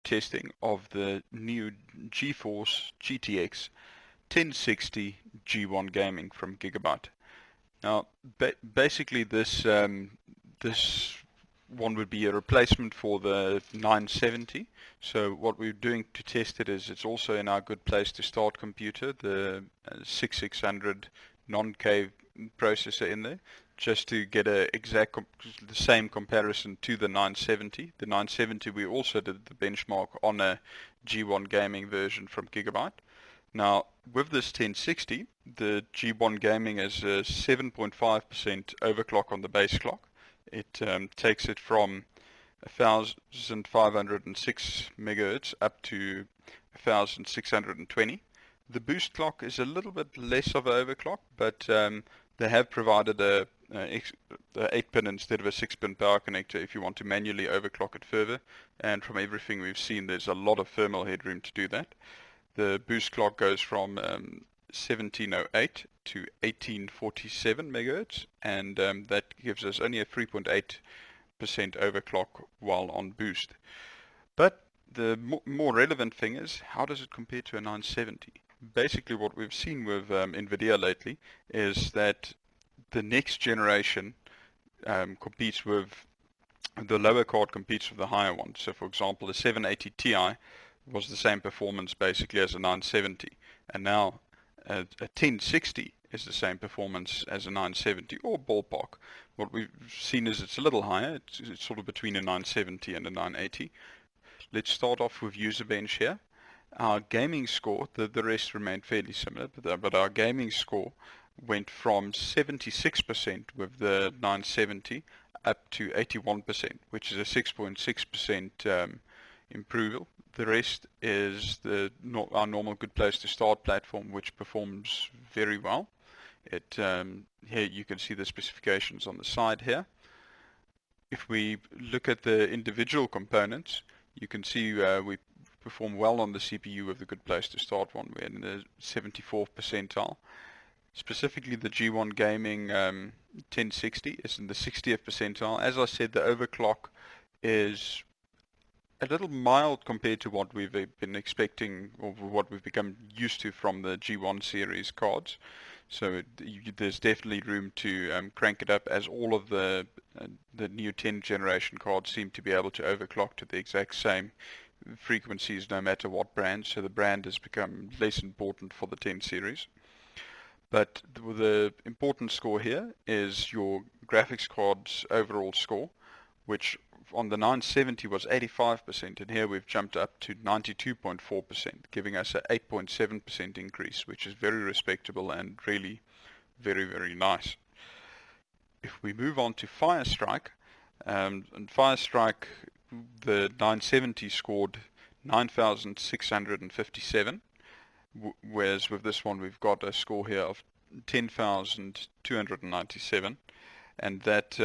testing of the new GeForce GTX 1060 G1 Gaming from Gigabyte. Now, basically this one would be a replacement for the 970. So what we're doing to test it is it's also in our good place to start computer, the 6600 non-K processor in there, just to get the same comparison to the 970. The 970 we also did the benchmark on a G1 Gaming version from Gigabyte. Now, with this 1060, the G1 Gaming has a 7.5% overclock on the base clock. It takes it from 1506 megahertz up to 1620. The boost clock is a little bit less of an overclock, but they have provided a 8-pin instead of a 6-pin power connector if you want to manually overclock it further. And from everything we've seen, there's a lot of thermal headroom to do that. The boost clock goes from 1708 to 1847 megahertz, and that gives us only a 3.8% overclock while on boost. But the more relevant thing is, how does it compare to a 970? Basically what we've seen with NVIDIA lately is that the next generation competes with the lower card competes with the higher one. So for example, the 780 Ti was the same performance basically as a 970, and now a 1060 is the same performance as a 970, or ballpark. What we've seen is it's a little higher. It's sort of between a 970 and a 980. Let's start off with user bench here. Our gaming score, the rest remained fairly similar, but our gaming score went from 76% with the 970 up to 81%, which is a 6.6% improvement. The rest is our normal good place to start platform, which performs very well. Here you can see the specifications on the side here. If we look at the individual components, you can see we perform well on the CPU with the good place to start one. We're in the 74th percentile. Specifically, the G1 Gaming 1060 is in the 60th percentile. As I said, the overclock is a little mild compared to what we've been expecting, or what we've become used to from the G1 series cards. So there's definitely room to crank it up, as all of the new 10th generation cards seem to be able to overclock to the exact same frequencies no matter what brand. So the brand has become less important for the 10 series. But the important score here is your graphics card's overall score, which on the 970 was 85%, and here we've jumped up to 92.4%, giving us an 8.7% increase, which is very respectable and really very, very nice. If we move on to Firestrike, and Firestrike, the 970 scored 9,657, whereas with this one we've got a score here of 10,297, and that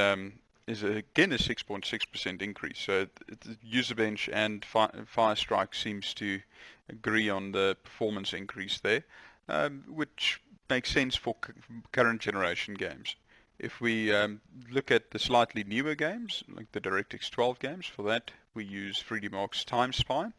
is again a 6.6% increase. So the user bench and Firestrike seems to agree on the performance increase there, which makes sense for current generation games. If we look at the slightly newer games, like the DirectX 12 games, for that we use 3D Mark's Time Spy.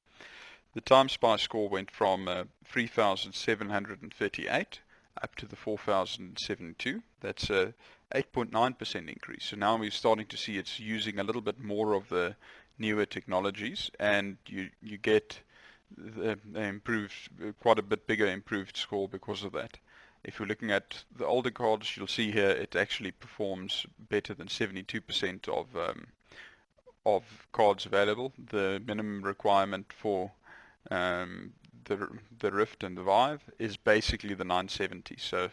The Time Spy score went from 3,738 up to the 4,072. That's a 8.9% increase. So now we're starting to see it's using a little bit more of the newer technologies, and you get the improved, quite a bit bigger improved score because of that. If you're looking at the older cards, you'll see here it actually performs better than 72% of cards available. The minimum requirement for the Rift and the Vive is basically the 970. So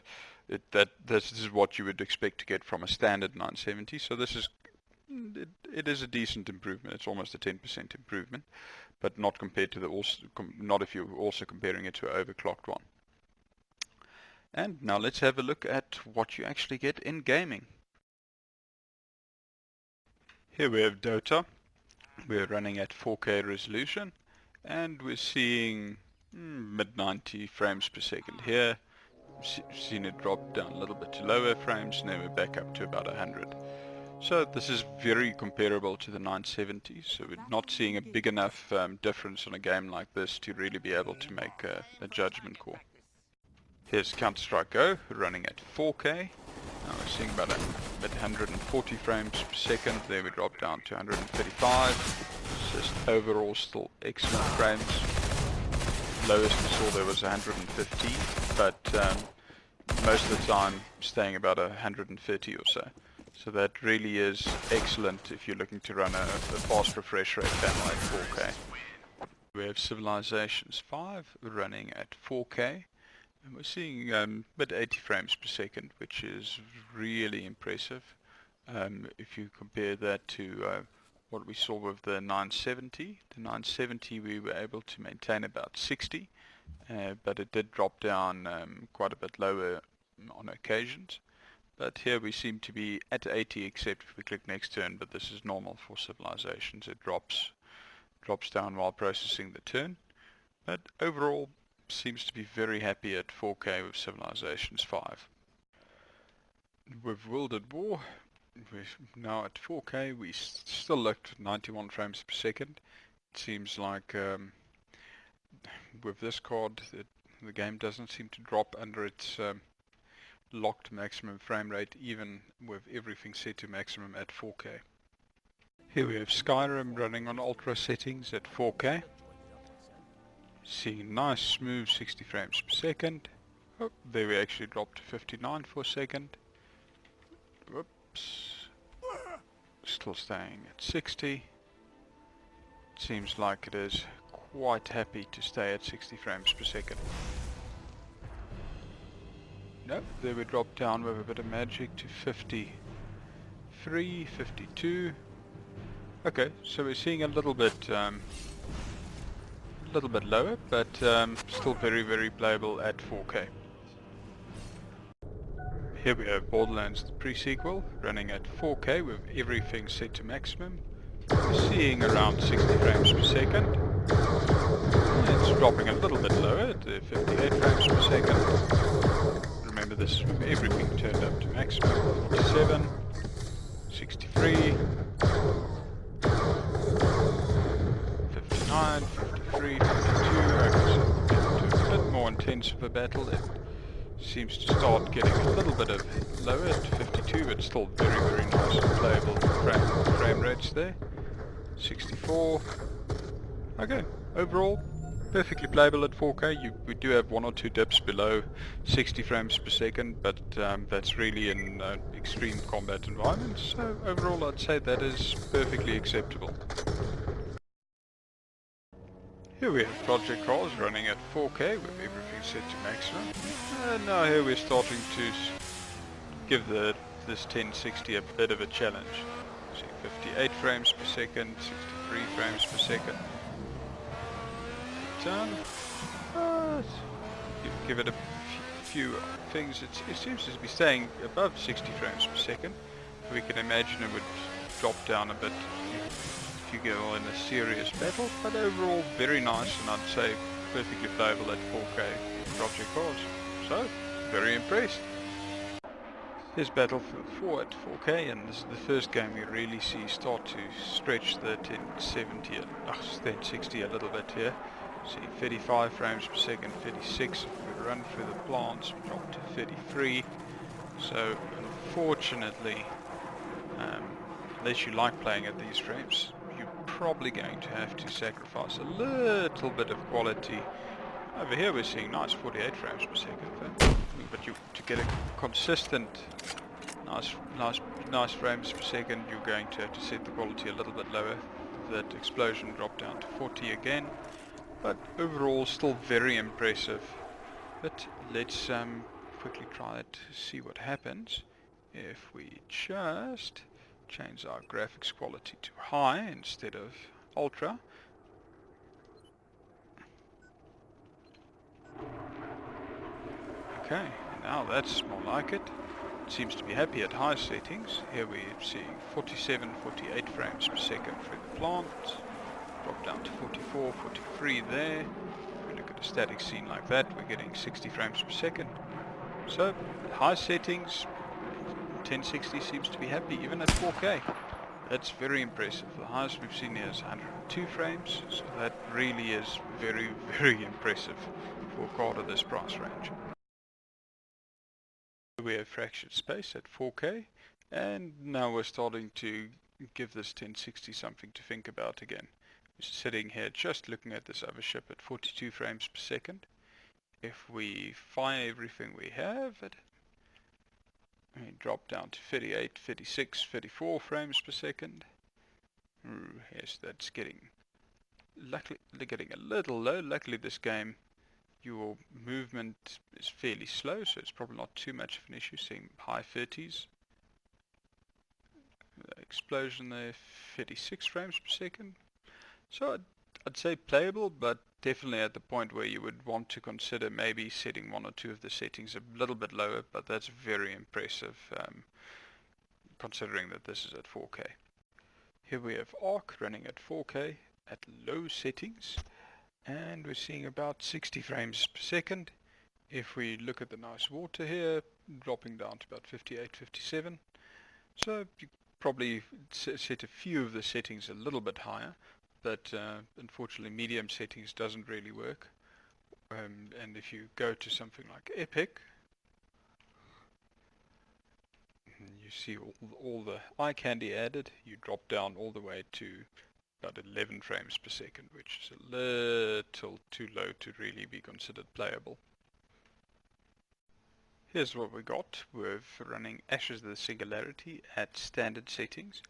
this is what you would expect to get from a standard 970. So it is a decent improvement. It's almost a 10% improvement, but not compared to not if you're also comparing it to an overclocked one. And now let's have a look at what you actually get in gaming. Here we have Dota. We're running at 4K resolution, and we're seeing mid 90 frames per second here. Seen it drop down a little bit to lower frames, now we're back up to about 100. So this is very comparable to the 970, so we're not seeing a big enough difference on a game like this to really be able to make a judgment call. Here's Counter-Strike Go running at 4K. Now we're seeing about 140 frames per second. There we drop down to 135. Just overall still excellent frames. Lowest we saw there was 115, but most of the time staying about 130 or so. So that really is excellent if you're looking to run a fast refresh rate panel at 4K. We have Civilizations 5 running at 4K. And we're seeing about 80 frames per second, which is really impressive. If you compare that to what we saw with the 970. The 970 we were able to maintain about 60, but it did drop down quite a bit lower on occasions. But here we seem to be at 80, except if we click next turn, but this is normal for Civilizations. It drops down while processing the turn. But overall, seems to be very happy at 4K with Civilizations 5. With World at War, we're now at 4K. We still looked at 91 frames per second. It seems like with this card, the game doesn't seem to drop under its locked maximum frame rate, even with everything set to maximum at 4K. Here we have Skyrim running on ultra settings at 4K. Seeing nice smooth 60 frames per second. Oh, there we actually dropped to 59 for a second. Whoops. Still staying at 60. Seems like it is quite happy to stay at 60 frames per second. Nope, there we dropped down with a bit of magic to 53, 52. Okay, so we're seeing a little bit lower, but still very playable at 4K. Here we have Borderlands the pre-sequel running at 4K with everything set to maximum. We're seeing around 60 frames per second. It's dropping a little bit lower to 58 frames per second. Remember, this is with everything turned up to maximum. 47, 63, 59, 53, 52. Okay, so a bit more intense of a battle. It seems to start getting a little bit of lower at 52, but still very nice and playable frame rates there. 64. Okay, overall perfectly playable at 4K. We do have one or two dips below 60 frames per second, but that's really in extreme combat environments. So overall I'd say that is perfectly acceptable. Here we have Project Cars running at 4K with everything set to maximum. And now here we're starting to give this 1060 a bit of a challenge. See, 58 frames per second, 63 frames per second. Give it a few things. It seems to be staying above 60 frames per second. We can imagine it would drop down a bit if you go in a serious battle, but overall very nice, and I'd say perfectly playable at 4K Project Cars. So, very impressed. Here's Battlefield 4 at 4K, and this is the first game we really see start to stretch the 1060 a little bit here. See 35 frames per second, 36. If we run through the plants, we drop to 33. So unfortunately, unless you like playing at these frames, you're probably going to have to sacrifice a little bit of quality. Over here we're seeing nice 48 frames per second, but to get a consistent nice frames per second, you're going to have to set the quality a little bit lower. That explosion dropped down to 40 again. But overall still very impressive. But let's quickly try to see what happens if we just change our graphics quality to high instead of ultra. Okay, now that's more like it. It seems to be happy at high settings. Here we're seeing 47, 48 frames per second through the plant. Drop down to 44, 43 there. If we look at a static scene like that, we're getting 60 frames per second. So, high settings, 1060 seems to be happy, even at 4K. That's very impressive. The highest we've seen here is 102 frames, so that really is very, very impressive for a card of this price range. We have fractured space at 4K, and now we're starting to give this 1060 something to think about again. We're sitting here just looking at this overship at 42 frames per second. If we fire everything we have, we drop down to 38, 36, 34 frames per second. Yes, that's getting a little low. Luckily this game, your movement is fairly slow, so it's probably not too much of an issue. Seeing high 30s. Explosion there, 36 frames per second. So I'd say playable, but definitely at the point where you would want to consider maybe setting one or two of the settings a little bit lower, but that's very impressive considering that this is at 4K. Here we have Arc running at 4K at low settings, and we're seeing about 60 frames per second. If we look at the nice water here, dropping down to about 58, 57. So you probably set a few of the settings a little bit higher, but unfortunately medium settings doesn't really work. And if you go to something like Epic, you see all the eye candy added. You drop down all the way to about 11 frames per second, which is a little too low to really be considered playable. Here's what we got. We're running Ashes of the Singularity at standard settings.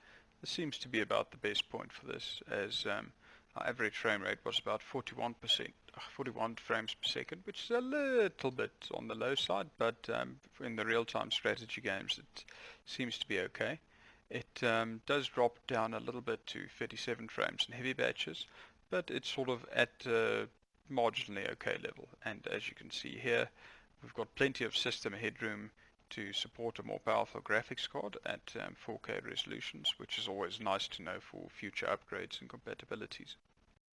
This seems to be about the best point for this, as our average frame rate was about 41 frames per second, which is a little bit on the low side, but in the real-time strategy games it seems to be okay. It does drop down a little bit to 37 frames in heavy batches, but it's sort of at marginally okay level. And as you can see here, we've got plenty of system headroom to support a more powerful graphics card at 4K resolutions, which is always nice to know for future upgrades and compatibilities.